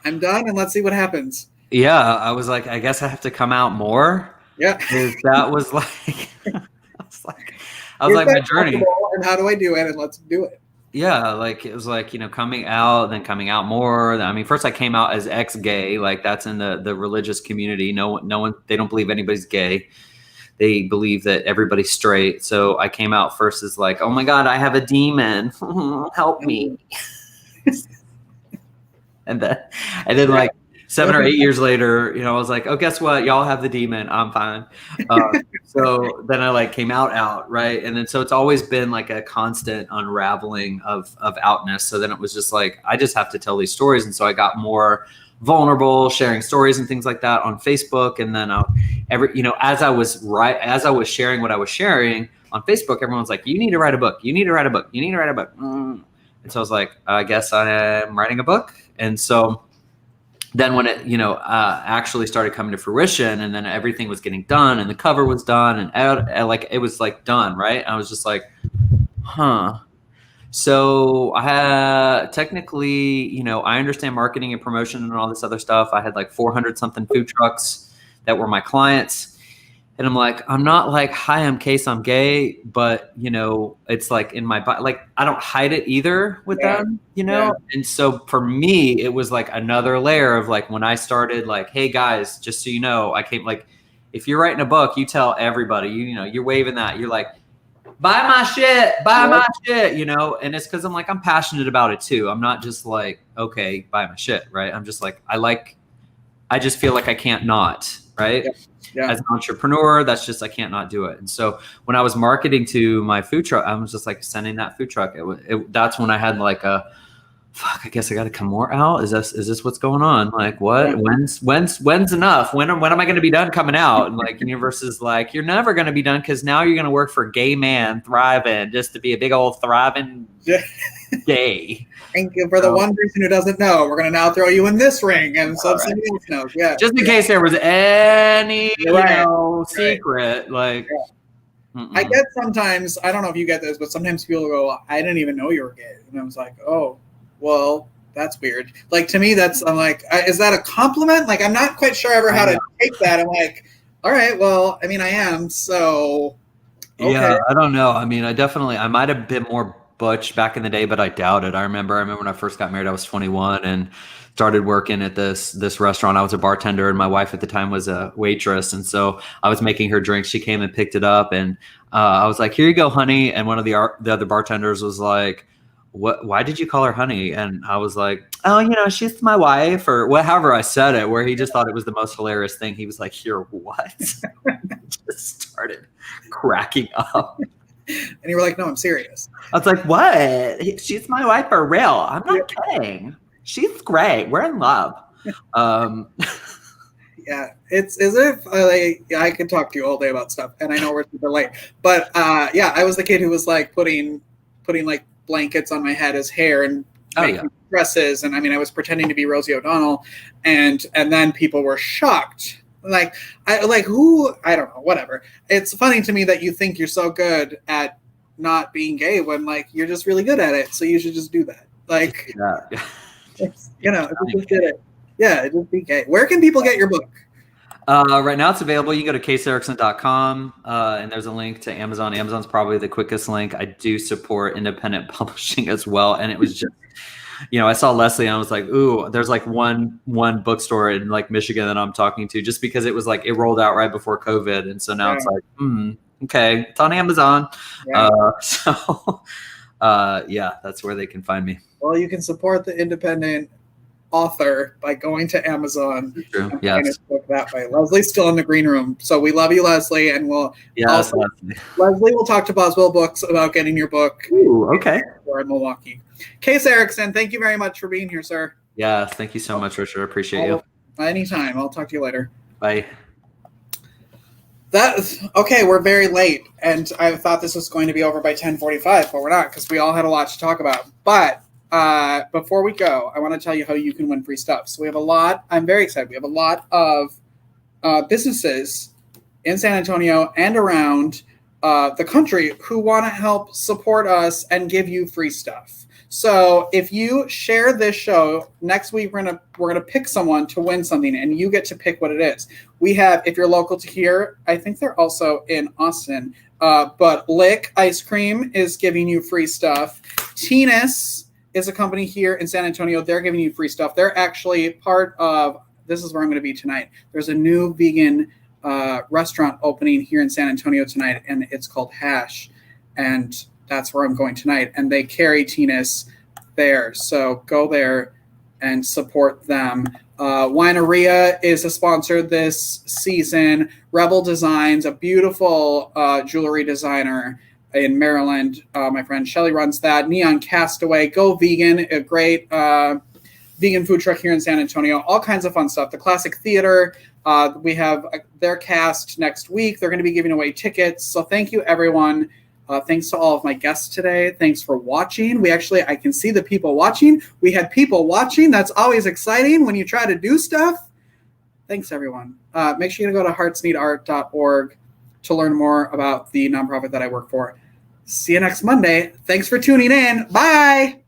I'm done, and let's see what happens. Yeah, I was like, I guess I have to come out more. Yeah, that was like, I was like my journey. And how do I do it? And let's do it. Yeah, like it was like, you know, coming out, then coming out more. I mean, first I came out as ex-gay, like that's in the religious community. No one, they don't believe anybody's gay. They believe that everybody's straight. So I came out first as like, oh my God, I have a demon. Help me. and then like 7 or 8 years later, you know, I was like, oh, guess what? Y'all have the demon. I'm fine. So then I like came out, right? And then so it's always been like a constant unraveling of outness. So then it was just like, I just have to tell these stories. And so I got more vulnerable, sharing stories and things like that on Facebook. And then as I was sharing what I was sharing on Facebook, everyone's like, you need to write a book. You need to write a book. You need to write a book. And so I was like, I guess I am writing a book. And so then when it, you know, actually started coming to fruition, and then everything was getting done, and the cover was done, and like it was like done, right? I was just like, huh. So I had technically, you know, I understand marketing and promotion and all this other stuff. I had like 400 something food trucks that were my clients. And I'm like, I'm not like, hi, I'm Case, I'm gay, but you know, it's like in my body, like I don't hide it either with them, you know? Yeah. And so for me, it was like another layer of like, when I started like, hey guys, just so you know, I came like, if you're writing a book, you tell everybody, you know, you're waving that, you're like, buy my shit, you know? And it's 'cause I'm like, I'm passionate about it too. I'm not just like, okay, buy my shit, right? I'm just like, I just feel like I can't not, right? Yeah. Yeah. As an entrepreneur, that's just, I can't not do it. And so when I was marketing to my food truck, I was just like sending that food truck. That's when I had like I guess I got to come more out. Is this what's going on? Like what, when's enough? When am I going to be done coming out? And like universe is like, you're never going to be done. 'Cause now you're going to work for Gay Man Thriving, just to be a big old thriving gay. And for the one person who doesn't know, we're going to now throw you in this ring, and so somebody else knows. Yeah. Just in case there was any secret, like. Yeah. I get sometimes, I don't know if you get this, but sometimes people go, I didn't even know you were gay. And I was like, oh, well, that's weird. Like to me, I'm like, is that a compliment? Like, I'm not quite sure ever how to take that. I'm like, all right, well, I mean, I am. So, okay. Yeah, I don't know. I mean, I might have been more butch back in the day, but I doubt it. I remember when I first got married, I was 21 and started working at this restaurant. I was a bartender, and my wife at the time was a waitress. And so I was making her drinks. She came and picked it up, and I was like, here you go, honey. And one of the other bartenders was like, why did you call her honey? And I was like, oh, you know, she's my wife, or however I said it, where he just thought it was the most hilarious thing. He was like, you're what? Just started cracking up. And you were like, no, I'm serious. I was like, what? She's my wife for real. I'm not kidding. She's great. We're in love. Yeah, it's as if I could talk to you all day about stuff, and I know we're super late, but yeah, I was the kid who was like putting like blankets on my head as hair and making dresses, and I mean, I was pretending to be Rosie O'Donnell, and then people were shocked. I don't know, whatever. It's funny to me that you think you're so good at not being gay when like you're just really good at it, so you should just do that. Like, it's, you know, if you just did it. Yeah, just be gay. Where can people get your book? Right now it's available. You can go to caseerickson.com and there's a link to Amazon. Amazon's probably the quickest link. I do support independent publishing as well. And it was just, you know, I saw Lesley and I was like, ooh, there's like one bookstore in like Michigan that I'm talking to, just because it was like, it rolled out right before COVID. And so now it's like, okay, it's on Amazon. Yeah. Yeah, that's where they can find me. Well, you can support the independent author by going to Amazon. True. Yes. That way. Leslie's still in the green room, so we love you, Lesley, and we'll Lesley will talk to Boswell Books about getting your book. Ooh, okay. Or in Milwaukee. Case Erickson, thank you very much for being here, sir. Yeah, thank you so much, Richard. I appreciate you. Anytime. I'll talk to you later. Bye. Okay, we're very late, and I thought this was going to be over by 10:45, but we're not, because we all had a lot to talk about. But before we go, I want to tell you how you can win free stuff. So we have a lot. I'm very excited. We have a lot of businesses in San Antonio and around the country who want to help support us and give you free stuff. So if you share this show next week, we're gonna pick someone to win something, and you get to pick what it is. We have, if you're local to here, I think they're also in Austin. But Lick Ice Cream is giving you free stuff. Tedx is a company here in San Antonio. They're giving you free stuff. They're actually part of, this is where I'm going to be tonight. There's a new vegan restaurant opening here in San Antonio tonight, and it's called Hash. And that's where I'm going tonight. And they carry Tedx there. So go there and support them. Wineria is a sponsor this season. Rebel Designs, a beautiful jewelry designer in Maryland. My friend Shelly runs that. Neon Castaway, Go Vegan, a great vegan food truck here in San Antonio. All kinds of fun stuff. The Classic Theater, we have their cast next week. They're going to be giving away tickets. So thank you, everyone. Thanks to all of my guests today. Thanks for watching. I can see the people watching. We had people watching. That's always exciting when you try to do stuff. Thanks, everyone. Make sure you go to heartsneedart.org to learn more about the nonprofit that I work for. See you next Monday. Thanks for tuning in. Bye.